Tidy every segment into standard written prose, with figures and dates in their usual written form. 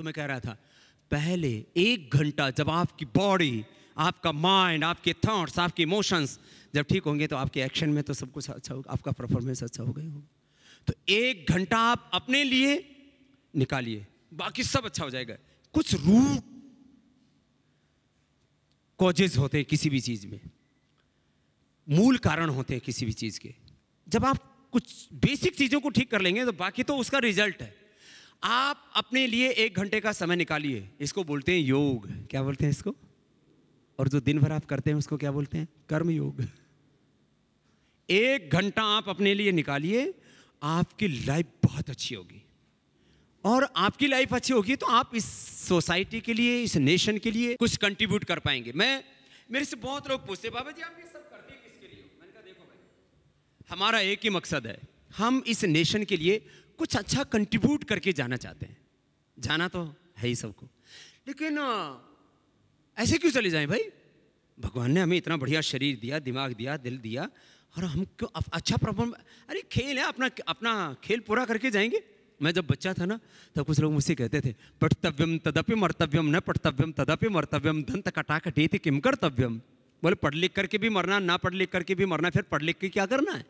मैं कह रहा था, पहले 1 घंटा जब आपकी बॉडी, आपका माइंड, आपके थॉट्स, आपके इमोशंस जब ठीक होंगे तो आपके एक्शन में तो सब कुछ अच्छा होगा, आपका परफॉर्मेंस अच्छा हो गया होगा। तो 1 घंटा आप अपने लिए निकालिए, बाकी सब अच्छा हो जाएगा। कुछ रूट कॉजेज होते हैं किसी भी चीज में, मूल कारण होते हैं किसी भी चीज के। जब आप कुछ बेसिक चीजों को ठीक कर लेंगे तो बाकी तो उसका रिजल्ट है। आप अपने लिए 1 घंटे का समय निकालिए, इसको बोलते हैं योग। क्या बोलते हैं इसको? और जो दिन भर आप करते हैं उसको क्या बोलते हैं? कर्म योग। 1 घंटा आप अपने लिए निकालिए, आपकी लाइफ बहुत अच्छी होगी। और आपकी लाइफ अच्छी होगी तो आप इस सोसाइटी के लिए, इस नेशन के लिए कुछ कंट्रीब्यूट कर पाएंगे। मेरे से बहुत लोग पूछते, बाबा जी आप ये सब करते हैं किसके लिए? मैंने कहा देखो भाई, हमारा एक ही मकसद है, हम इस नेशन के लिए कुछ अच्छा कंट्रीब्यूट करके जाना चाहते हैं। जाना तो है ही सबको, लेकिन ऐसे क्यों चले जाएं भाई? भगवान ने हमें इतना बढ़िया शरीर दिया, दिमाग दिया, दिल दिया, और हम क्यों अच्छा परफॉर्म? अरे खेल है, अपना खेल पूरा करके जाएंगे। मैं जब बच्चा था ना, तब कुछ लोग मुझसे कहते थे, पठतव्यम तदपि मर्तव्यम, न पठतव्यम तदपि मर्तव्यम, दंत कटाकटेति किम कर्तव्यम। बोले पढ़ लिख करके भी मरना, ना पढ़ लिख करके भी मरना, फिर पढ़ लिख के क्या करना है?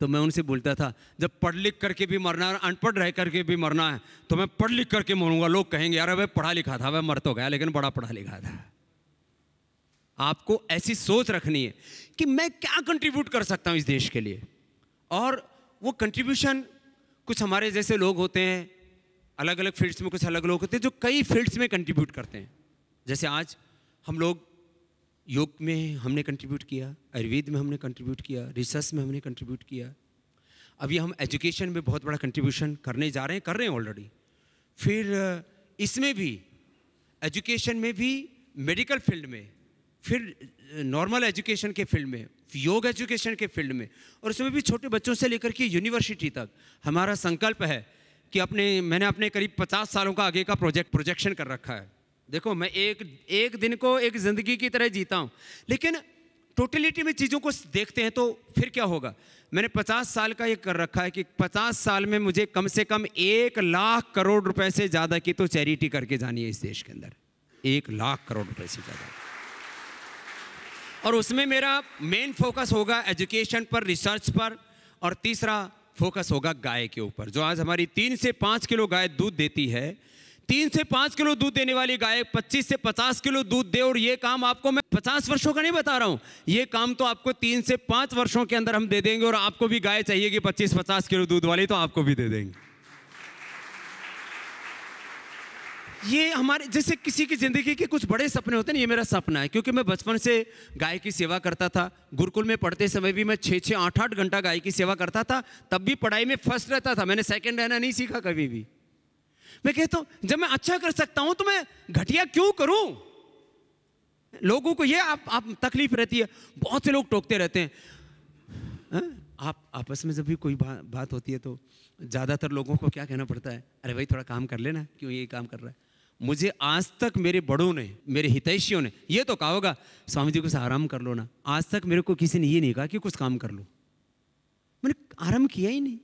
तो मैं उनसे बोलता था, जब पढ़ लिख करके भी मरना है, अनपढ़ रह करके भी मरना है, तो मैं पढ़ लिख करके मरूंगा। लोग कहेंगे यार भाई पढ़ा लिखा था, वह मर तो गया लेकिन बड़ा पढ़ा लिखा था। आपको ऐसी सोच रखनी है कि मैं क्या कंट्रीब्यूट कर सकता हूं इस देश के लिए। और वो कंट्रीब्यूशन, कुछ हमारे जैसे लोग होते हैं अलग अलग फील्ड्स में, कुछ अलग लोग होते हैं जो कई फील्ड्स में कंट्रीब्यूट करते हैं। जैसे आज हम लोग योग में हमने कंट्रीब्यूट किया, आयुर्वेद में हमने कंट्रीब्यूट किया, रिसर्च में हमने कंट्रीब्यूट किया। अभी हम एजुकेशन में बहुत बड़ा कंट्रीब्यूशन करने जा रहे हैं, कर रहे हैं ऑलरेडी। फिर इसमें भी, एजुकेशन में भी, मेडिकल फील्ड में, फिर नॉर्मल एजुकेशन के फील्ड में, योग एजुकेशन के फील्ड में, और उसमें भी छोटे बच्चों से लेकर के यूनिवर्सिटी तक। हमारा संकल्प है कि मैंने अपने करीब 50 सालों का आगे का प्रोजेक्शन कर रखा है। देखो मैं एक दिन को एक जिंदगी की तरह जीता हूं, लेकिन टोटलिटी में चीज़ों को देखते हैं तो फिर क्या होगा। मैंने 50 साल का ये कर रखा है कि 50 साल में मुझे कम से कम 1 लाख करोड़ रुपए से ज़्यादा की तो चैरिटी करके जानी है इस देश के अंदर। 1 लाख करोड़ रुपए से ज़्यादा। और उसमें मेरा मेन फोकस होगा एजुकेशन पर, रिसर्च पर, और तीसरा फोकस होगा गाय के ऊपर। जो आज हमारी 3 से 5 किलो गाय दूध देती है, 3 से 5 किलो दूध देने वाली गाय 25 से 50 किलो दूध दे, और ये काम आपको मैं 50 वर्षों का नहीं बता रहा हूं, ये काम तो आपको 3 से 5 वर्षों के अंदर हम दे देंगे। और आपको भी गाय चाहिए कि 25-50 किलो दूध वाली, तो आपको भी दे देंगे। ये हमारे जैसे किसी की जिंदगी के कुछ बड़े सपने होते हैं, ये मेरा सपना है। क्योंकि मैं बचपन से गाय की सेवा करता था। गुरुकुल में पढ़ते समय भी मैं 6-6, 8-8 घंटा गाय की सेवा करता था। तब भी पढ़ाई में फर्स्ट रहता था, मैंने सेकंड रहना नहीं सीखा कभी भी। मैं कहता हूं जब मैं अच्छा कर सकता हूं तो मैं घटिया क्यों करूं? लोगों को ये आप तकलीफ रहती है, बहुत से लोग टोकते रहते हैं। आप आपस में जब भी कोई बात होती है तो ज्यादातर लोगों को क्या कहना पड़ता है, अरे भाई थोड़ा काम कर लेना, क्यों ये काम कर रहा है। मुझे आज तक मेरे बड़ों ने, मेरे हितैषियों ने ये तो कहा होगा, स्वामी जी कुछ आराम कर लो ना। आज तक मेरे को किसी ने ये नहीं कहा कि कुछ काम कर लो। मैंने आराम किया ही नहीं।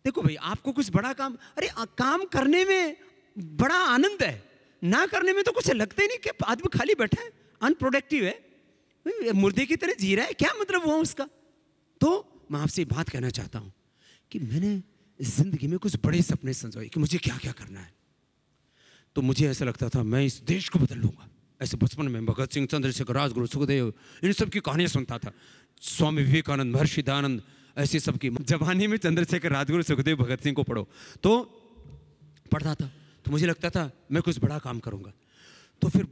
देखो भाई, आपको कुछ बड़ा काम, अरे काम करने में बड़ा आनंद है, ना करने में तो कुछ लगता ही नहीं। कि आदमी खाली बैठा है, अनप्रोडक्टिव है, मुर्दे की तरह जी रहा है, क्या मतलब हुआ उसका। तो मैं आपसे बात कहना चाहता हूं कि मैंने जिंदगी में कुछ बड़े सपने संजोए कि मुझे क्या क्या करना है। तो मुझे ऐसा लगता था मैं इस देश को बदल लूंगा। ऐसे बचपन में भगत सिंह, चंद्रशेखर, राजगुरु, सुखदेव, इन सब की कहानियां सुनता था। स्वामी विवेकानंद, महर्षि दयानंद, ऐसे सब की। जवानी में चंद्रशेखर, राजगुरु, सुखदेव, भगत सिंह को पढ़ो तो पढ़ता था। तो मुझे लगता था मैं कुछ बड़ा काम करूंगा। तो फिर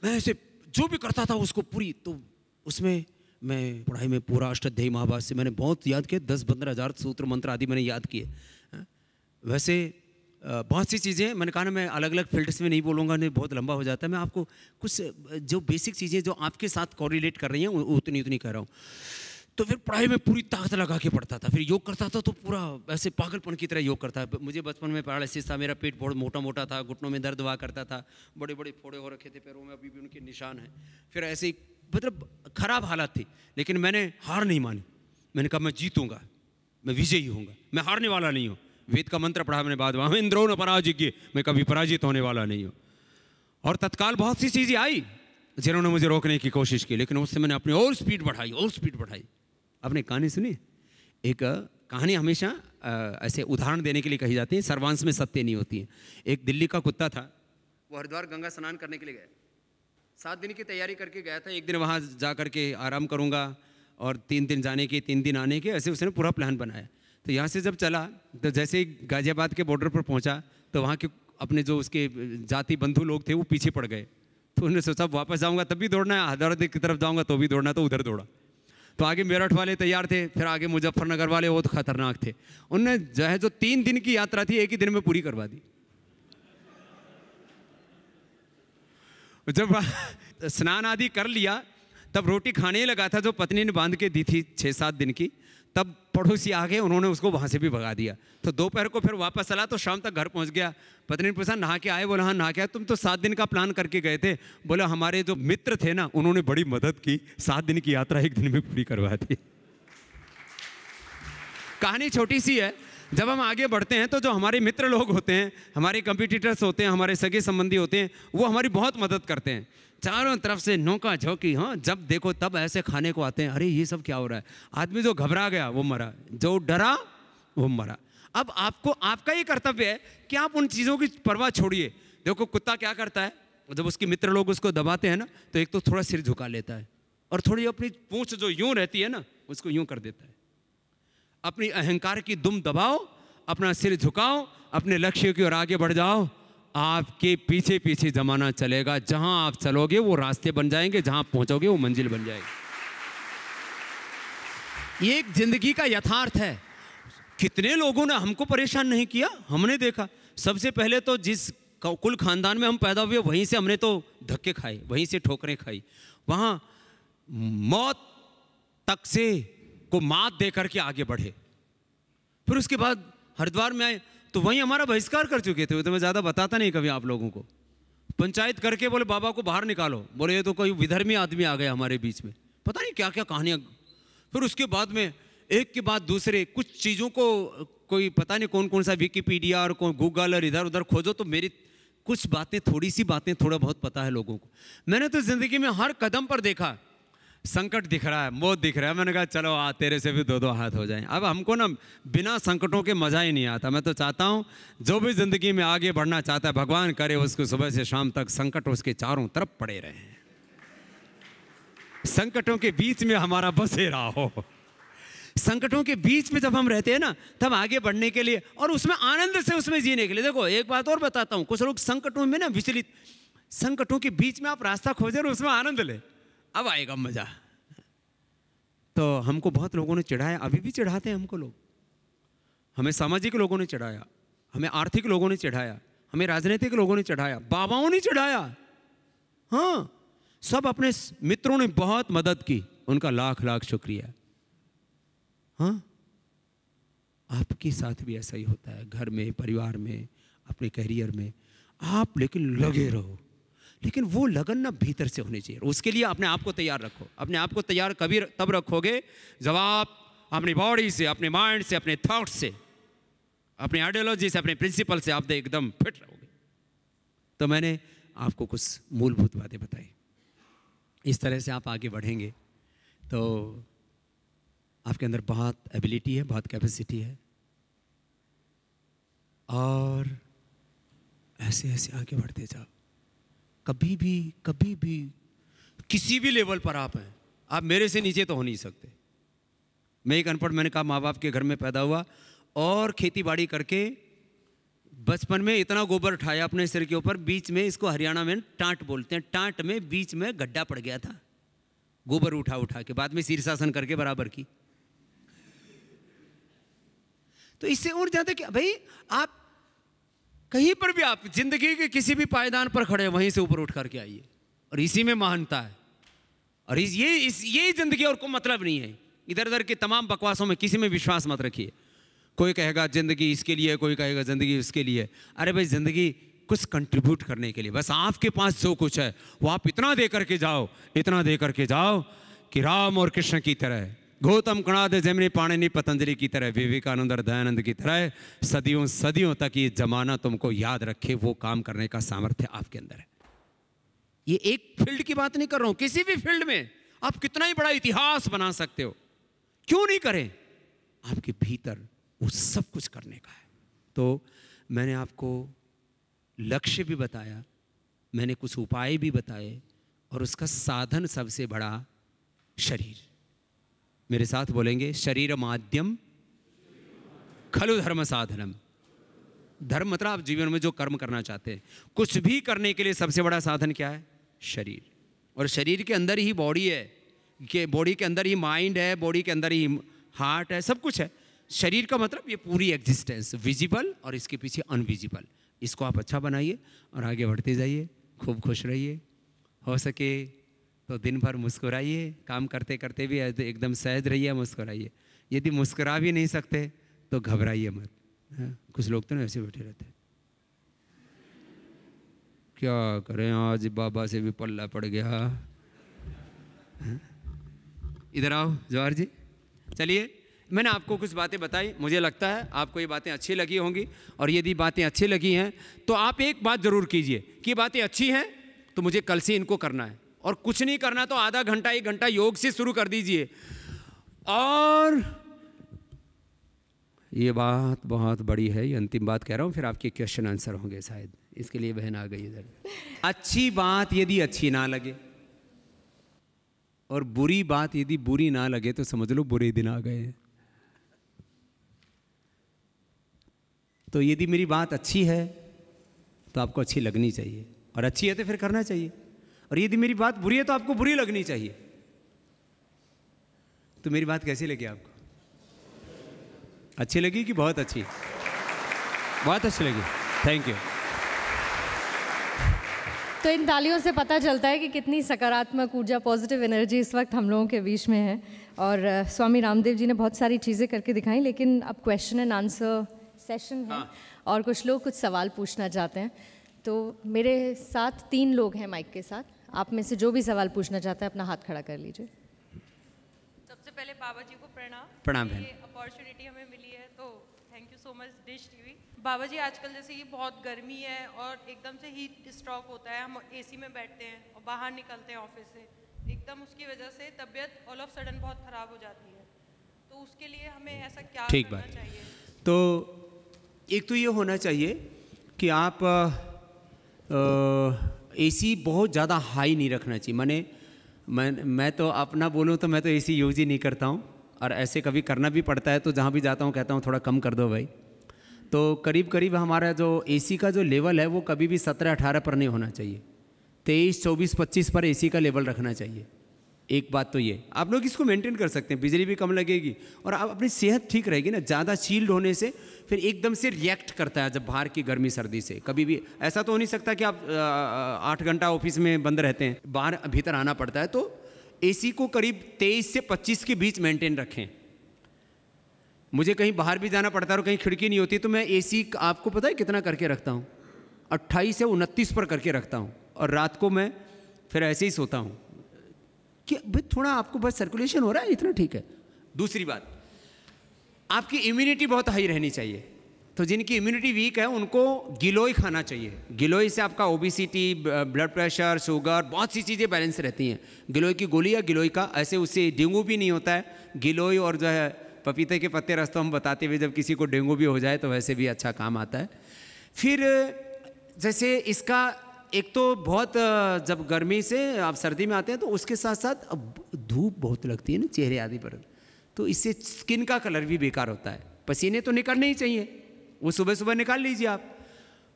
मैं ऐसे जो भी करता था उसको पूरी, तो उसमें मैं पढ़ाई में पूरा अष्टाध्यायी महाभाष्य मैंने बहुत याद किए, 10-15 हज़ार सूत्र मंत्र आदि मैंने याद किए। वैसे बहुत सी चीज़ें मैंने कहा ना, मैं अलग अलग फील्ड्स में नहीं बोलूँगा, नहीं बहुत लंबा हो जाता है। मैं आपको कुछ जो बेसिक चीज़ें जो आपके साथ कोरिलेट कर रही हैं उतनी उतनी कह रहा हूँ। तो फिर पढ़ाई में पूरी ताकत लगा के पढ़ता था। फिर योग करता था तो पूरा ऐसे पागलपन की तरह योग करता। मुझे बचपन में पैरालिसिस था, मेरा पेट बहुत मोटा मोटा था, घुटनों में दर्द हुआ करता था, बड़े बड़े फोड़े हो रखे थे पैरों में, अभी भी उनके निशान हैं। फिर ऐसे ही मतलब खराब हालत थी, लेकिन मैंने हार नहीं मानी। मैंने कहा मैं जीतूंगा, मैं विजयी होऊंगा, मैं हारने वाला नहीं हूँ, वेद का मंत्र पढ़ा मैंने बाद में, हम इंद्रो न पराजिज्ञ, मैं कभी पराजित होने वाला नहीं हूँ। और तत्काल बहुत सी चीज़ें आई जिन्होंने मुझे रोकने की कोशिश की, लेकिन उससे मैंने अपनी और स्पीड बढ़ाई। आपने कहानी सुनी? एक कहानी हमेशा ऐसे उदाहरण देने के लिए कही जाती है, सर्वांश में सत्य नहीं होती है। एक दिल्ली का कुत्ता था, वो हरिद्वार गंगा स्नान करने के लिए गया, 7 दिन की तैयारी करके गया था। एक दिन वहाँ जा करके आराम करूँगा और 3 दिन जाने के 3 दिन आने के, ऐसे उसने पूरा प्लान बनाया। तो यहाँ से जब चला तो जैसे ही गाजियाबाद के बॉर्डर पर पहुँचा तो वहाँ के अपने जो उसके जाति बंधु लोग थे वो पीछे पड़ गए। तो उन्होंने सोचा वापस जाऊँगा तब भी दौड़ना है, हैदराबाद की तरफ जाऊँगा तो भी दौड़ना, तो उधर दौड़ा। तो आगे मेरठ वाले तैयार थे, फिर आगे मुजफ्फरनगर वाले, वो तो खतरनाक थे। उनने जो है जो 3 दिन की यात्रा थी एक ही दिन में पूरी करवा दी। जब स्नान आदि कर लिया तब रोटी खाने ही लगा था जो पत्नी ने बांध के दी थी 6-7 दिन की, तब पड़ोसी आ गए, उन्होंने उसको वहाँ से भी भगा दिया। तो दोपहर को फिर वापस चला तो शाम तक घर पहुँच गया। पत्नी ने पूछा नहा के आए? बोला हाँ नहा के आए। तुम तो 7 दिन का प्लान करके गए थे। बोला हमारे जो मित्र थे ना उन्होंने बड़ी मदद की, 7 दिन की यात्रा एक दिन में पूरी करवा दी। कहानी छोटी सी है। जब हम आगे बढ़ते हैं तो जो हमारे मित्र लोग होते हैं, हमारे कंपटीटर्स होते हैं, हमारे सगे संबंधी होते हैं, वो हमारी बहुत मदद करते हैं। चारों तरफ से नौका झोंकी, हाँ जब देखो तब ऐसे खाने को आते हैं, अरे ये सब क्या हो रहा है। आदमी जो घबरा गया वो मरा, जो डरा वो मरा। अब आपको आपका ये कर्तव्य है कि आप उन चीज़ों की परवाह छोड़िए। देखो कुत्ता क्या करता है, जब उसके मित्र लोग उसको दबाते हैं ना तो एक तो थोड़ा सिर झुका लेता है और थोड़ी अपनी पूंछ जो यूं रहती है ना उसको यूं कर देता है। अपनी अहंकार की दुम दबाओ, अपना सिर झुकाओ, अपने लक्ष्य की ओर आगे बढ़ जाओ। आपके पीछे पीछे जमाना चलेगा, जहां आप चलोगे वो रास्ते बन जाएंगे, जहां आप पहुंचोगे वो मंजिल बन जाएगी। ये एक जिंदगी का यथार्थ है। कितने लोगों ने हमको परेशान नहीं किया, हमने देखा। सबसे पहले तो जिस कुल खानदान में हम पैदा हुए वहीं से हमने तो धक्के खाए, वहीं से ठोकरें खाई, वहां मौत तक से को मात दे करके आगे बढ़े। फिर उसके बाद हरिद्वार में आए तो वहीं हमारा बहिष्कार कर चुके थे। तो मैं ज़्यादा बताता नहीं कभी आप लोगों को। पंचायत करके बोले बाबा को बाहर निकालो, बोले ये तो कोई विधर्मी आदमी आ गया हमारे बीच में, पता नहीं क्या क्या कहानियाँ। फिर उसके बाद में एक के बाद दूसरे कुछ चीज़ों को कोई पता नहीं कौन कौन सा विकिपीडिया और गूगल और इधर उधर खोजो तो मेरी कुछ बातें, थोड़ी सी बातें थोड़ा बहुत पता है लोगों को। मैंने तो ज़िंदगी में हर कदम पर देखा संकट दिख रहा है, मौत दिख रहा है। मैंने कहा चलो तेरे से भी 2-2 हाथ हो जाएं। अब हमको ना बिना संकटों के मज़ा ही नहीं आता। मैं तो चाहता हूँ जो भी ज़िंदगी में आगे बढ़ना चाहता है भगवान करे उसको सुबह से शाम तक संकट उसके चारों तरफ पड़े रहे, संकटों के बीच में हमारा बसेरा हो। संकटों के बीच में जब हम रहते हैं ना तब आगे बढ़ने के लिए और उसमें आनंद से उसमें जीने के लिए। देखो एक बात और बताता हूँ, कुछ लोग संकटों में ना विचलित, संकटों के बीच में आप रास्ता खोजे और उसमें आनंद ले, अब आएगा मजा। तो हमको बहुत लोगों ने चिढ़ाया, अभी भी चिढ़ाते हैं हमको लोग। हमें सामाजिक लोगों ने चिढ़ाया, हमें आर्थिक लोगों ने चिढ़ाया, हमें राजनीतिक लोगों ने चिढ़ाया, बाबाओं ने चिढ़ाया। हाँ, सब अपने मित्रों ने बहुत मदद की, उनका लाख लाख शुक्रिया। हाँ, आपके साथ भी ऐसा ही होता है, घर में, परिवार में, अपने करियर में। आप लेकिन लगे रहो, लेकिन वो लगन ना भीतर से होनी चाहिए। उसके लिए अपने आप को तैयार रखो। अपने आप को तैयार कभी तब रखोगे जब आप अपनी बॉडी से, अपने माइंड से, अपने थॉट से, अपनी आइडियोलॉजी से, अपने प्रिंसिपल से आप एकदम फिट रहोगे। तो मैंने आपको कुछ मूलभूत बातें बताई, इस तरह से आप आगे बढ़ेंगे तो आपके अंदर बहुत एबिलिटी है, बहुत कैपेसिटी है, और ऐसे ऐसे आगे बढ़ते जाओ। कभी भी किसी भी लेवल पर आप हैं, आप मेरे से नीचे तो हो नहीं सकते। मैं एक अनपढ़, मैंने कहा माँ बाप के घर में पैदा हुआ और खेती बाड़ी करके बचपन में इतना गोबर उठाया अपने सिर के ऊपर, बीच में, इसको हरियाणा में टांट बोलते हैं, टांट में बीच में गड्ढा पड़ गया था, गोबर उठा उठा के, बाद में शीर्षासन करके बराबर की। तो इससे और ज्यादा क्या भाई, आप कहीं पर भी, आप जिंदगी के किसी भी पायदान पर खड़े वहीं से ऊपर उठ करके आइए, और इसी में महानता है। और ये जिंदगी, और कोई मतलब नहीं है। इधर उधर के तमाम बकवासों में किसी में विश्वास मत रखिए। कोई कहेगा जिंदगी इसके लिए, कोई कहेगा जिंदगी उसके लिए। अरे भाई, जिंदगी कुछ कंट्रीब्यूट करने के लिए, बस आपके पास जो कुछ है वो आप इतना दे करके जाओ, इतना दे करके जाओ कि राम और कृष्ण की तरह गौतम कणाद जैमिनी पाणिनि पतंजलि की तरह, विवेकानंद और दयानंद की तरह सदियों सदियों तक ये जमाना तुमको याद रखे, वो काम करने का सामर्थ्य आपके अंदर है। ये एक फील्ड की बात नहीं कर रहा हूं, किसी भी फील्ड में आप कितना ही बड़ा इतिहास बना सकते हो, क्यों नहीं करें, आपके भीतर वो सब कुछ करने का है। तो मैंने आपको लक्ष्य भी बताया, मैंने कुछ उपाय भी बताए, और उसका साधन सबसे बड़ा शरीर। मेरे साथ बोलेंगे, शरीर माध्यम खलु धर्म साधनम। धर्म मतलब आप जीवन में जो कर्म करना चाहते हैं, कुछ भी करने के लिए सबसे बड़ा साधन क्या है? शरीर। और शरीर के अंदर ही बॉडी है, कि बॉडी के अंदर ही माइंड है, बॉडी के अंदर ही हार्ट है, सब कुछ है। शरीर का मतलब ये पूरी एग्जिस्टेंस, विजिबल और इसके पीछे अनविजिबल। इसको आप अच्छा बनाइए और आगे बढ़ते जाइए, खूब खुश रहिए, हो सके तो दिन भर मुस्कुराइए, काम करते करते भी एकदम सहज रहिए, मुस्कुराइए। यदि मुस्कुरा भी नहीं सकते तो घबराइए मत। कुछ लोग तो ना ऐसे बैठे रहते हैं, क्या करें आज बाबा से भी पल्ला पड़ गया। इधर आओ जवाहर जी। चलिए, मैंने आपको कुछ बातें बताई, मुझे लगता है आपको ये बातें अच्छी लगी होंगी। और यदि बातें अच्छी लगी हैं तो आप एक बात ज़रूर कीजिए कि ये बातें अच्छी हैं तो मुझे कल से इनको करना है, और कुछ नहीं करना तो आधा घंटा 1 घंटा योग से शुरू कर दीजिए। और ये बात बहुत बड़ी है, ये अंतिम बात कह रहा हूँ, फिर आपके क्वेश्चन आंसर होंगे शायद, इसके लिए बहन आ गई इधर। अच्छी बात यदि अच्छी ना लगे और बुरी बात यदि बुरी ना लगे तो समझ लो बुरे दिन आ गए हैं। तो यदि मेरी बात अच्छी है तो आपको अच्छी लगनी चाहिए, और अच्छी है तो फिर करना चाहिए। और यदि मेरी बात बुरी है तो आपको बुरी लगनी चाहिए। तो मेरी बात कैसी लगी आपको? अच्छी लगी कि बहुत अच्छी? बहुत अच्छी लगी, थैंक यू। तो इन तालियों से पता चलता है कि कितनी सकारात्मक ऊर्जा, पॉजिटिव एनर्जी इस वक्त हम लोगों के बीच में है। और स्वामी रामदेव जी ने बहुत सारी चीज़ें करके दिखाई, लेकिन अब क्वेश्चन एंड आंसर सेशन है। और कुछ लोग कुछ सवाल पूछना चाहते हैं। तो मेरे साथ 3 लोग हैं माइक के साथ, आप में से जो भी सवाल पूछना चाहते हैं अपना हाथ खड़ा कर लीजिए। सबसे पहले बाबा जी को प्रणाम। प्रणाम बहन। ये अपॉर्चुनिटी हमें मिली है तो thank you so much dish TV. बाबा जी, आजकल जैसे कि बहुत गर्मी है और एकदम से हीट स्ट्रोक होता है, हम एसी में बैठते हैं और बाहर निकलते हैं ऑफिस से, एकदम उसकी वजह से तबीयत ऑल ऑफ सडन बहुत ख़राब हो जाती है। तो उसके लिए हमें ऐसा क्या करना चाहिए? तो एक तो ये होना चाहिए कि आप एसी बहुत ज़्यादा हाई नहीं रखना चाहिए। मैं तो अपना बोलूँ तो मैं तो एसी यूज ही नहीं करता हूँ, और ऐसे कभी करना भी पड़ता है तो जहाँ भी जाता हूँ कहता हूँ थोड़ा कम कर दो भाई। तो करीब करीब हमारा जो एसी का जो लेवल है वो कभी भी 17-18 पर नहीं होना चाहिए, 23, 24, 25 पर एसी का लेवल रखना चाहिए। एक बात तो ये, आप लोग इसको मेंटेन कर सकते हैं, बिजली भी कम लगेगी और आप अपनी सेहत ठीक रहेगी ना। ज़्यादा चील्ड होने से फिर एकदम से रिएक्ट करता है जब बाहर की गर्मी सर्दी से। कभी भी ऐसा तो हो नहीं सकता कि आप 8 घंटा ऑफिस में बंद रहते हैं, बाहर भीतर आना पड़ता है। तो एसी को करीब 23 से 25 के बीच मेंटेन रखें। मुझे कहीं बाहर भी जाना पड़ता है और कहीं खिड़की नहीं होती तो मैं एसी आपको पता है कितना करके रखता हूँ? 28 से 29 पर करके रखता हूँ, और रात को मैं फिर ऐसे ही सोता हूँ कि भाई थोड़ा आपको बस सर्कुलेशन हो रहा है, इतना ठीक है। दूसरी बात, आपकी इम्यूनिटी बहुत हाई रहनी चाहिए। तो जिनकी इम्यूनिटी वीक है उनको गिलोय खाना चाहिए। गिलोय से आपका ओबेसिटी, ब्लड प्रेशर, शुगर, बहुत सी चीज़ें बैलेंस रहती हैं। गिलोय की गोली या गिलोय का, ऐसे उससे डेंगू भी नहीं होता है। गिलोय और जो है पपीते के पत्ते रस तो हम बताते हुए, जब किसी को डेंगू भी हो जाए तो वैसे भी अच्छा काम आता है। फिर जैसे इसका एक तो बहुत, जब गर्मी से आप सर्दी में आते हैं तो उसके साथ साथ धूप बहुत लगती है ना चेहरे आदि पर, तो इससे स्किन का कलर भी बेकार होता है। पसीने तो निकलने ही चाहिए, वो सुबह सुबह निकाल लीजिए आप।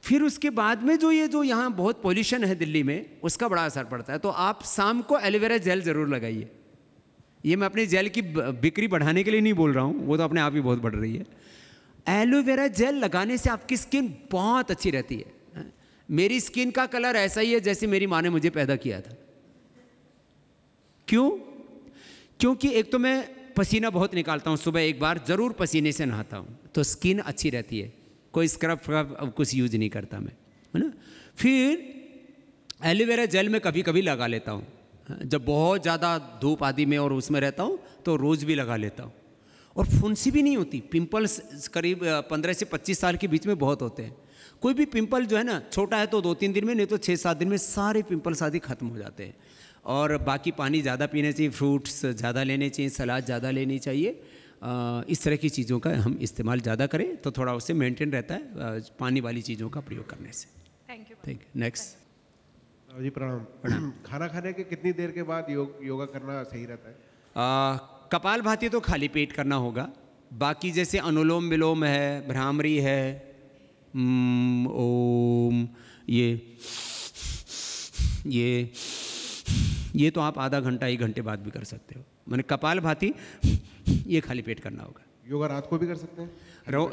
फिर उसके बाद में जो यहाँ बहुत पोल्यूशन है दिल्ली में, उसका बड़ा असर पड़ता है। तो आप शाम को एलोवेरा जेल ज़रूर लगाइए। ये मैं अपने जेल की बिक्री बढ़ाने के लिए नहीं बोल रहा हूँ, वो तो अपने आप ही बहुत बढ़ रही है। एलोवेरा जेल लगाने से आपकी स्किन बहुत अच्छी रहती है। मेरी स्किन का कलर ऐसा ही है जैसे मेरी माँ ने मुझे पैदा किया था। क्यों? क्योंकि एक तो मैं पसीना बहुत निकालता हूँ, सुबह एक बार ज़रूर पसीने से नहाता हूँ, तो स्किन अच्छी रहती है। कोई स्क्रब अब कुछ यूज नहीं करता मैं, है ना। फिर एलोवेरा जेल में कभी कभी लगा लेता हूँ, जब बहुत ज़्यादा धूप आदि में और उसमें रहता हूँ तो रोज़ भी लगा लेता हूँ। और फुंसी भी नहीं होती। पिंपल्स करीब 15 से 25 साल के बीच में बहुत होते हैं। कोई भी पिंपल जो है ना छोटा है तो 2-3 दिन में, नहीं तो 6-7 दिन में सारे पिंपल्स आदि ख़त्म हो जाते हैं। और बाकी पानी ज़्यादा पीने चाहिए, फ्रूट्स ज़्यादा लेने चाहिए, सलाद ज़्यादा लेनी चाहिए। इस तरह की चीज़ों का हम इस्तेमाल ज़्यादा करें तो थोड़ा उससे मेंटेन रहता है पानी वाली चीज़ों का प्रयोग करने से। Thank you. Thank you. Next जी प्रणाम। खाना खाने के कितनी देर के बाद योगा करना सही रहता है? कपालभाति तो खाली पेट करना होगा। बाकी जैसे अनुलोम विलोम है, भ्रामरी है, ओम, ये तो आप आधा घंटा 1 घंटे बाद भी कर सकते हो। मैंने कपालभाति ये खाली पेट करना होगा। योगा रात को भी कर सकते हैं?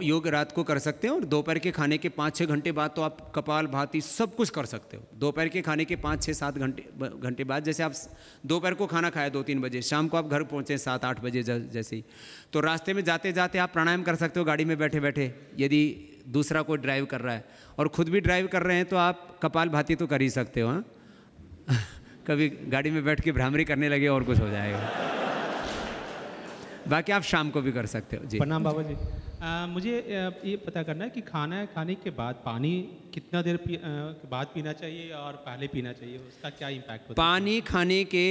योग रात को कर सकते हैं और दोपहर के खाने के 5-6 घंटे बाद तो आप कपालभाति सब कुछ कर सकते हो। दोपहर के खाने के 5-6-7 घंटे बाद, जैसे आप दोपहर को खाना खाया 2-3 बजे, शाम को आप घर पहुँचे 7-8 बजे जैसे ही, तो रास्ते में जाते जाते आप प्राणायाम कर सकते हो गाड़ी में बैठे बैठे, यदि दूसरा कोई ड्राइव कर रहा है। और ख़ुद भी ड्राइव कर रहे हैं तो आप कपालभाति तो कर ही सकते हो। हाँ कभी गाड़ी में बैठ के भ्रामरी करने लगे और कुछ हो जाएगा। बाकी आप शाम को भी कर सकते हो। जी प्रणाम बाबा जी। मुझे ये पता करना है कि खाना खाने के बाद पानी कितना देर के बाद पीना चाहिए और पहले पीना चाहिए, उसका क्या इम्पैक्ट होता है? पानी खाने के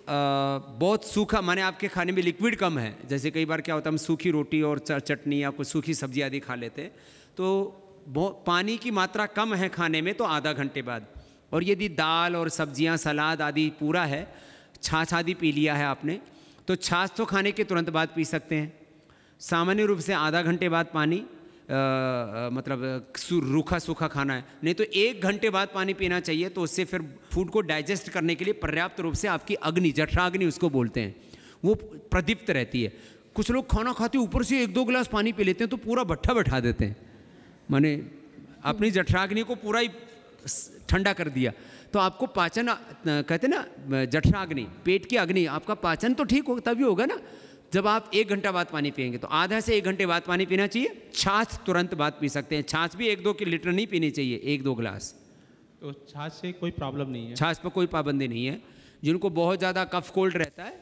बहुत सूखा, माने आपके खाने में लिक्विड कम है। जैसे कई बार क्या होता है हम सूखी रोटी और चटनी या कुछ सूखी सब्जी आदि खा लेते हैं, तो पानी की मात्रा कम है खाने में तो आधा घंटे बाद। और यदि दाल और सब्जियां सलाद आदि पूरा है, छाछ आदि पी लिया है आपने, तो छाछ तो खाने के तुरंत बाद पी सकते हैं। सामान्य रूप से आधा घंटे बाद पानी मतलब रूखा सूखा खाना है, नहीं तो 1 घंटे बाद पानी पीना चाहिए। तो उससे फिर फूड को डाइजेस्ट करने के लिए पर्याप्त रूप से आपकी अग्नि, जठराग्नि उसको बोलते हैं, वो प्रदीप्त रहती है। कुछ लोग खाना खाते ऊपर से 1-2 गिलास पानी पी लेते हैं तो पूरा भट्ठा बैठा देते हैं, माने अपनी जठराग्नि को पूरा ही ठंडा कर दिया। तो आपको पाचन कहते ना, जठराग्नि, पेट की अग्नि, आपका पाचन तो ठीक हो तभी होगा ना जब आप 1 घंटा बाद पानी पिएंगे। तो आधा से 1 घंटे बाद पानी पीना चाहिए। छाछ तुरंत बाद पी सकते हैं। छाछ भी 1-2 लीटर नहीं पीनी चाहिए, 1-2 गिलास। तो छाछ से कोई प्रॉब्लम नहीं है? छाछ पर कोई पाबंदी नहीं है। जिनको बहुत ज़्यादा कफ कोल्ड रहता है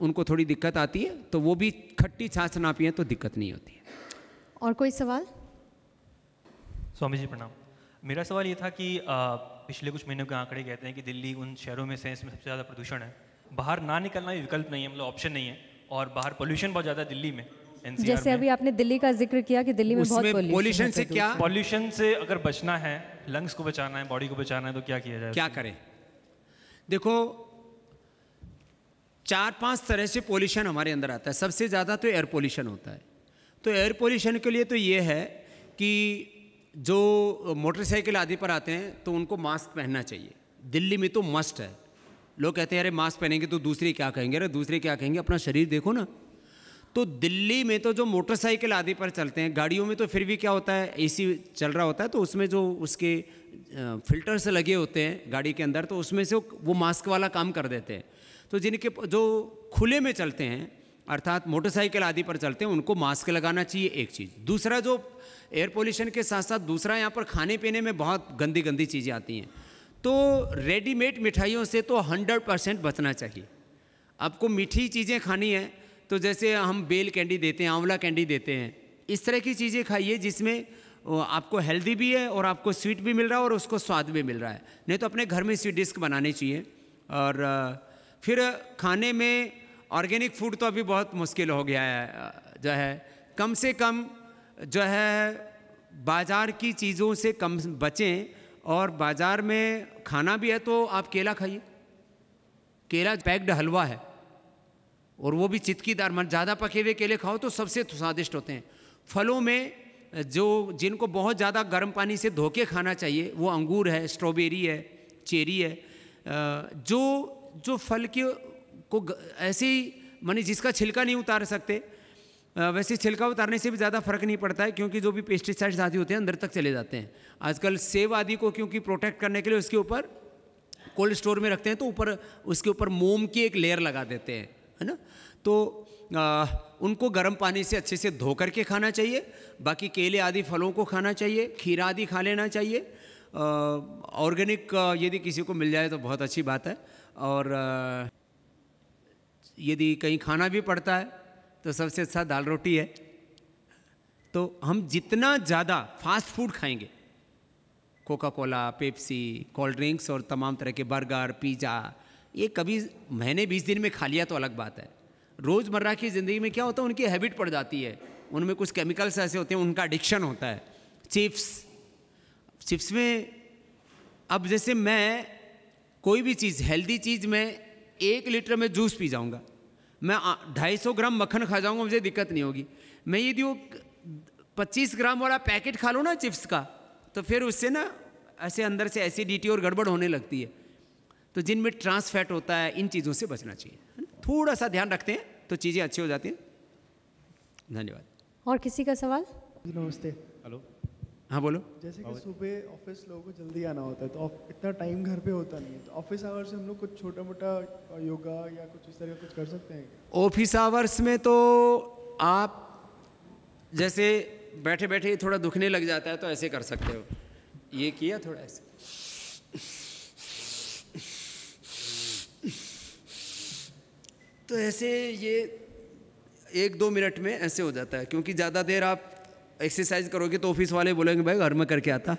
उनको थोड़ी दिक्कत आती है, तो वो भी खट्टी छाछ ना पिए तो दिक्कत नहीं होती है। और कोई सवाल? स्वामी जी प्रणाम। मेरा सवाल ये था कि पिछले कुछ महीनों के आंकड़े कहते हैं कि दिल्ली उन शहरों में से इसमें सबसे ज़्यादा प्रदूषण है। बाहर ना निकलना भी विकल्प नहीं है, मतलब ऑप्शन नहीं है, और बाहर पोल्यूशन बहुत ज़्यादा दिल्ली में, NCR जैसे में। अभी आपने दिल्ली का जिक्र किया कि दिल्ली में बहुत पोल्यूशन से क्या, पॉल्यूशन से अगर बचना है, लंग्स को बचाना है, बॉडी को बचाना है, तो क्या किया जाए? क्या करें? देखो 4-5 तरह से पोल्यूशन हमारे अंदर आता है। सबसे ज़्यादा तो एयर पोल्यूशन होता है। तो एयर पोल्यूशन के लिए तो ये है कि जो मोटरसाइकिल आदि पर आते हैं तो उनको मास्क पहनना चाहिए। दिल्ली में तो मस्ट है। लोग कहते हैं अरे मास्क पहनेंगे तो दूसरे क्या कहेंगे, अरे दूसरे क्या कहेंगे, अपना शरीर देखो ना। तो दिल्ली में तो जो मोटरसाइकिल आदि पर चलते हैं, गाड़ियों में तो फिर भी क्या होता है, AC चल रहा होता है, तो उसमें जो उसके फिल्टर्स लगे होते हैं गाड़ी के अंदर, तो उसमें से वो मास्क वाला काम कर देते हैं। तो जिनके जो खुले में चलते हैं अर्थात मोटरसाइकिल आदि पर चलते हैं उनको मास्क लगाना चाहिए, एक चीज़। दूसरा, जो एयर पोल्यूशन के साथ साथ दूसरा यहाँ पर खाने पीने में बहुत गंदी गंदी चीज़ें आती हैं। तो रेडीमेड मिठाइयों से तो 100% बचना चाहिए। आपको मीठी चीज़ें खानी है तो जैसे हम बेल कैंडी देते हैं, आंवला कैंडी देते हैं, इस तरह की चीज़ें खाइए जिसमें आपको हेल्दी भी है और आपको स्वीट भी मिल रहा है और उसको स्वाद भी मिल रहा है। नहीं तो अपने घर में स्वीट डिस्क बनानी चाहिए। और फिर खाने में ऑर्गेनिक फूड तो अभी बहुत मुश्किल हो गया है, जो है कम से कम जो है बाज़ार की चीज़ों से कम बचें। और बाज़ार में खाना भी है तो आप केला खाइए, केला पैक्ड हलवा है और वो भी चिटकीदार, मतलब ज़्यादा पके हुए केले खाओ तो सबसे स्वादिष्ट होते हैं। फलों में जो जिनको बहुत ज़्यादा गर्म पानी से धो के खाना चाहिए वो अंगूर है, स्ट्रॉबेरी है, चेरी है। जो फल को ऐसे ही माने जिसका छिलका नहीं उतार सकते, वैसे छिलका उतारने से भी ज़्यादा फर्क नहीं पड़ता है, क्योंकि जो भी पेस्टिसाइड्स आदि होते हैं अंदर तक चले जाते हैं। आजकल सेब आदि को क्योंकि प्रोटेक्ट करने के लिए उसके ऊपर कोल्ड स्टोर में रखते हैं तो ऊपर उसके ऊपर मोम की एक लेयर लगा देते हैं, है ना। तो उनको गर्म पानी से अच्छे से धो करके खाना चाहिए। बाकी केले आदि फलों को खाना चाहिए, खीरा आदि खा लेना चाहिए। ऑर्गेनिक यदि किसी को मिल जाए तो बहुत अच्छी बात है। और यदि कहीं खाना भी पड़ता है तो सबसे अच्छा दाल रोटी है। तो हम जितना ज़्यादा फास्ट फूड खाएंगे, Coca Cola, Pepsi, cold drinks और तमाम तरह के बर्गर, पिज़्ज़ा, ये कभी महीने 20 दिन में खा लिया तो अलग बात है। रोज़मर्रा की ज़िंदगी में क्या होता है, उनकी हैबिट पड़ जाती है, उनमें कुछ केमिकल्स ऐसे होते हैं, उनका एडिक्शन होता है। चिप्स में अब जैसे मैं कोई भी चीज़, हेल्दी चीज़ में 1 लीटर में जूस पी जाऊंगा, मैं 250 ग्राम मक्खन खा जाऊंगा, मुझे दिक्कत नहीं होगी। मैं यदि वो 25 ग्राम वाला पैकेट खा लूँ ना चिप्स का, तो फिर उससे ना ऐसे अंदर से एसिडिटी और गड़बड़ होने लगती है। तो जिनमें ट्रांस फैट होता है, इन चीज़ों से बचना चाहिए, थोड़ा सा ध्यान रखते हैं तो चीज़ें अच्छी हो जाती हैं। धन्यवाद। और किसी का सवाल? नमस्ते। हेलो। हाँ बोलो। जैसे कि सुबह ऑफिस लोगों को जल्दी आना होता है, तो इतना टाइम घर पे होता नहीं है, तो ऑफिस आवर्स से हम लोग कुछ छोटा मोटा योगा या कुछ इस तरह का कुछ कर सकते हैं क्या? ऑफिस आवर्स में तो आप जैसे बैठे बैठे थोड़ा दुखने लग जाता है तो ऐसे कर सकते हो, ये किया थोड़ा ऐसे, तो ऐसे ये 1-2 मिनट में ऐसे हो जाता है। क्योंकि ज़्यादा देर आप एक्सरसाइज करोगे तो ऑफिस वाले बोलेंगे भाई घर में करके आता।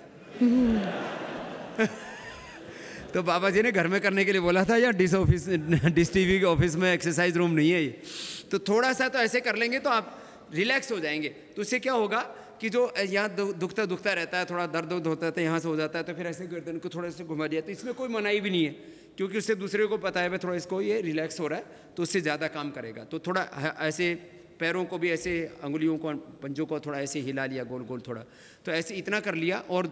तो बाबा जी ने घर में करने के लिए बोला था, या डिश टीवी के ऑफिस में एक्सरसाइज रूम नहीं है ये। तो थोड़ा सा तो ऐसे कर लेंगे तो आप रिलैक्स हो जाएंगे। तो उससे क्या होगा कि जो यहाँ दुखता रहता है, थोड़ा दर्द होता है, तो यहाँ से हो जाता है, तो फिर ऐसे गर्दन को थोड़ा सा घुमा दिया, तो इसमें कोई मनाही भी नहीं है, क्योंकि उससे दूसरे को पता है भाई थोड़ा इसको ये रिलैक्स हो रहा है, तो उससे ज़्यादा काम करेगा। तो थोड़ा ऐसे पैरों को भी ऐसे, अंगुलियों को, पंजों को थोड़ा ऐसे हिला लिया गोल गोल थोड़ा, तो ऐसे इतना कर लिया। और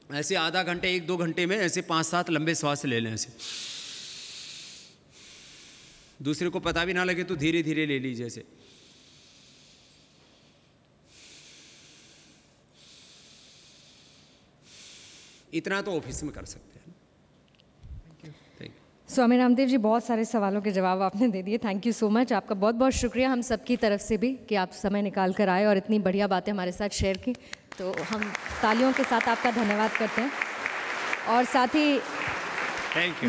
ऐसे आधा घंटे 1-2 घंटे में ऐसे 5-7 लंबे श्वास ले लें ऐसे, दूसरे को पता भी ना लगे तो धीरे धीरे ले लीजिए ऐसे। इतना तो ऑफिस में कर सकते हैं। स्वामी रामदेव जी, बहुत सारे सवालों के जवाब आपने दे दिए, थैंक यू सो मच। आपका बहुत बहुत शुक्रिया हम सबकी तरफ से भी कि आप समय निकाल कर आए और इतनी बढ़िया बातें हमारे साथ शेयर की। तो हम तालियों के साथ आपका धन्यवाद करते हैं। और साथ ही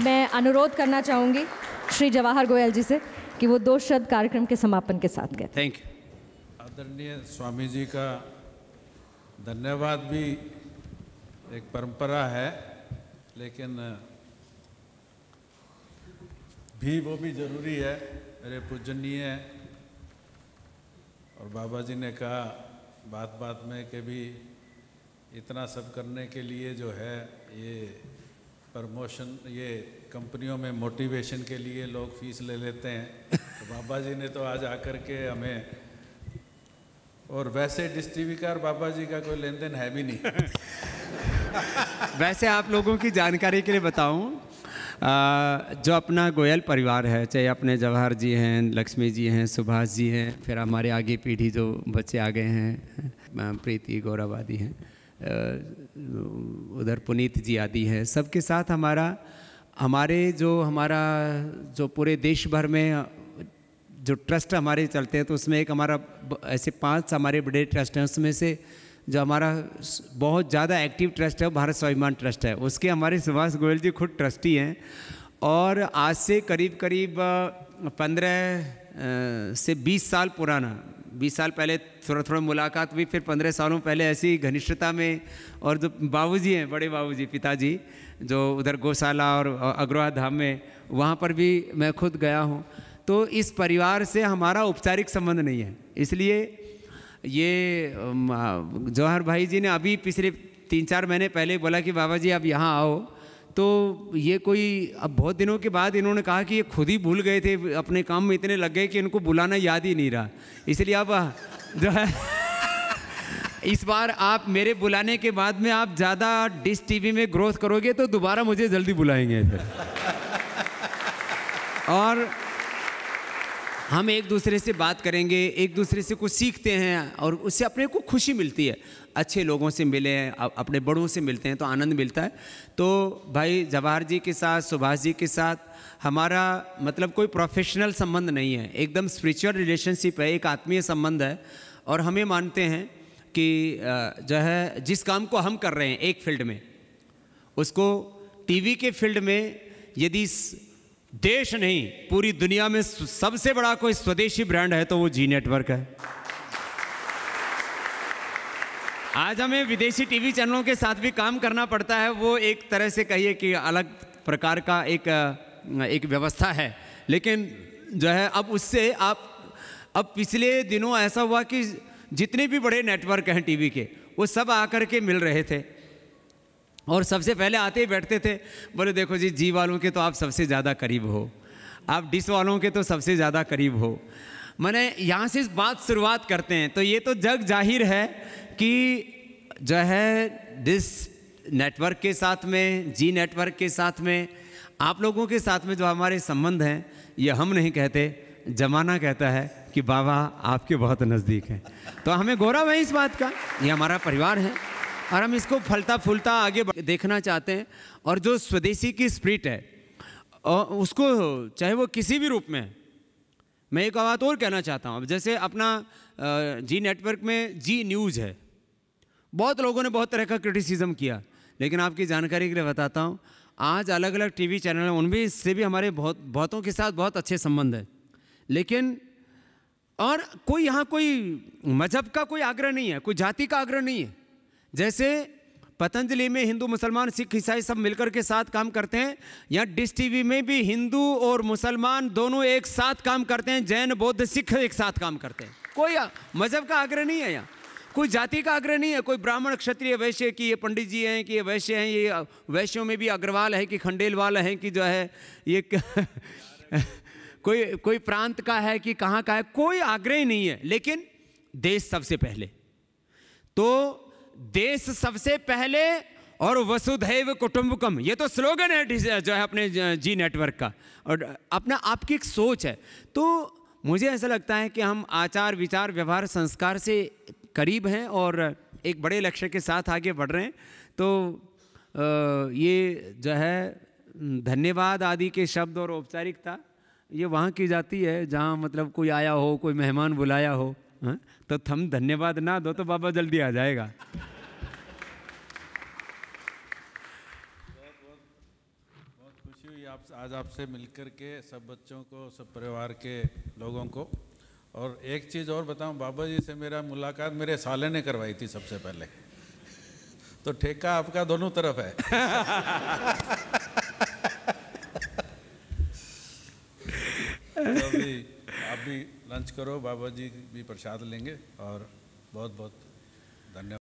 मैं अनुरोध करना चाहूँगी श्री जवाहर गोयल जी से कि वो 2 शब्द कार्यक्रम के समापन के साथ कहते हैं। Thank you. आदरणीय स्वामी जी का धन्यवाद भी एक परंपरा है, लेकिन वो भी जरूरी है। मेरे पूजनीय और बाबा जी ने कहा बात बात में कि भी इतना सब करने के लिए जो है ये प्रमोशन, ये कंपनियों में मोटिवेशन के लिए लोग फीस ले लेते हैं। तो बाबा जी ने तो आज आकर के हमें, और वैसे डिश टीवी का और बाबा जी का कोई लेन देन है भी नहीं। वैसे आप लोगों की जानकारी के लिए बताऊं, जो अपना गोयल परिवार है, चाहे अपने जवाहर जी हैं, लक्ष्मी जी हैं, सुभाष जी हैं, फिर हमारे आगे पीढ़ी जो बच्चे आ गए हैं, प्रीति, गौरव आदि हैं, उधर पुनीत जी आदि हैं, सबके साथ हमारा जो पूरे देश भर में जो ट्रस्ट हमारे चलते हैं, तो उसमें एक हमारा ऐसे 5 हमारे बड़े ट्रस्ट हैं। उसमें से जो हमारा बहुत ज़्यादा एक्टिव ट्रस्ट है वो भारत स्वाभिमान ट्रस्ट है। उसके हमारे सुभाष गोयल जी खुद ट्रस्टी हैं। और आज से करीब 15 से 20 साल पुराना, 20 साल पहले थोड़ा मुलाकात हुई, फिर 15 सालों पहले ऐसी घनिष्ठता में। और जो बाबूजी हैं, बड़े बाबूजी, पिताजी, जो उधर गौशाला और अग्रवाल धाम में, वहाँ पर भी मैं खुद गया हूँ। तो इस परिवार से हमारा औपचारिक संबंध नहीं है। इसलिए ये जवाहर भाई जी ने अभी पिछले 3-4 महीने पहले बोला कि बाबा जी आप यहाँ आओ, तो ये कोई अब बहुत दिनों के बाद इन्होंने कहा कि ये खुद ही भूल गए थे, अपने काम में इतने लग गए कि इनको बुलाना याद ही नहीं रहा। इसलिए अब जो है इस बार आप मेरे बुलाने के बाद में आप ज़्यादा डिश टीवी में ग्रोथ करोगे तो दोबारा मुझे जल्दी बुलाएंगे फिर। और हम एक दूसरे से बात करेंगे, एक दूसरे से कुछ सीखते हैं और उससे अपने को खुशी मिलती है। अच्छे लोगों से मिले, अपने बड़ों से मिलते हैं तो आनंद मिलता है। तो भाई जवाहर जी के साथ, सुभाष जी के साथ हमारा मतलब कोई प्रोफेशनल संबंध नहीं है, एकदम स्पिरिचुअल रिलेशनशिप है, एक आत्मीय संबंध है। और हमें मानते हैं कि जो है जिस काम को हम कर रहे हैं एक फील्ड में, उसको टीवी के फील्ड में यदि देश नहीं पूरी दुनिया में सबसे बड़ा कोई स्वदेशी ब्रांड है तो वो जी नेटवर्क है। आज हमें विदेशी टीवी चैनलों के साथ भी काम करना पड़ता है, वो एक तरह से कहिए कि अलग प्रकार का एक व्यवस्था है, लेकिन जो है अब उससे अब पिछले दिनों ऐसा हुआ कि जितने भी बड़े नेटवर्क हैं टीवी के वो सब आकर के मिल रहे थे और सबसे पहले आते ही बैठते थे, बोले देखो जी वालों के तो आप सबसे ज़्यादा करीब हो, आप डिश वालों के तो सबसे ज़्यादा करीब हो। मैंने यहाँ से बात शुरुआत करते हैं तो ये तो जग जाहिर है कि जो है डिश नेटवर्क के साथ में, जी नेटवर्क के साथ में, आप लोगों के साथ में जो हमारे संबंध हैं, ये हम नहीं कहते, जमाना कहता है कि बाबा आपके बहुत नज़दीक हैं। तो हमें गौरव है इस बात का, ये हमारा परिवार है और हम इसको फलता फूलता आगे देखना चाहते हैं। और जो स्वदेशी की स्पिरिट है उसको चाहे वो किसी भी रूप में है। मैं एक बात और कहना चाहता हूँ, अब जैसे अपना जी नेटवर्क में जी न्यूज़ है, बहुत लोगों ने बहुत तरह का क्रिटिसिज्म किया, लेकिन आपकी जानकारी के लिए बताता हूँ, आज अलग अलग टीवी चैनल हैं, उनमें इससे भी हमारे बहुतों के साथ बहुत अच्छे संबंध है। लेकिन और कोई यहाँ कोई मजहब का कोई आग्रह नहीं है, कोई जाति का आग्रह नहीं है। जैसे पतंजलि में हिंदू मुसलमान सिख ईसाई सब मिलकर के साथ काम करते हैं, यहाँ डिश टीवी में भी हिंदू और मुसलमान दोनों एक साथ काम करते हैं, जैन बौद्ध सिख एक साथ काम करते हैं। कोई मजहब का आग्रह नहीं है, यहाँ कोई जाति का आग्रह नहीं है, कोई ब्राह्मण क्षत्रिय वैश्य कि ये पंडित जी हैं कि ये वैश्य हैं, ये वैश्यों में भी अग्रवाल है कि खंडेलवाल हैं कि जो है ये कोई प्रांत का है कि कहाँ का है, कोई आग्रह ही नहीं है। लेकिन देश सबसे पहले, तो देश सबसे पहले और वसुधैव कुटुंबकम, ये तो स्लोगन है जो है अपने जी नेटवर्क का, और अपना आपकी एक सोच है। तो मुझे ऐसा लगता है कि हम आचार विचार व्यवहार संस्कार से करीब हैं और एक बड़े लक्ष्य के साथ आगे बढ़ रहे हैं। तो ये जो है धन्यवाद आदि के शब्द और औपचारिकता ये वहाँ की जाती है जहाँ मतलब कोई आया हो, कोई मेहमान बुलाया हो, हाँ? तो हम धन्यवाद ना दो तो बाबा जल्दी आ जाएगा। बहुत खुशी हुई आज आपसे मिलकर के, सब बच्चों को, सब परिवार के लोगों को। और एक चीज़ और बताऊं, बाबा जी से मेरा मुलाकात मेरे साले ने करवाई थी सबसे पहले, तो ठेका आपका दोनों तरफ है। तो अभी आप भी लंच करो, बाबा जी भी प्रसाद लेंगे और बहुत बहुत धन्यवाद।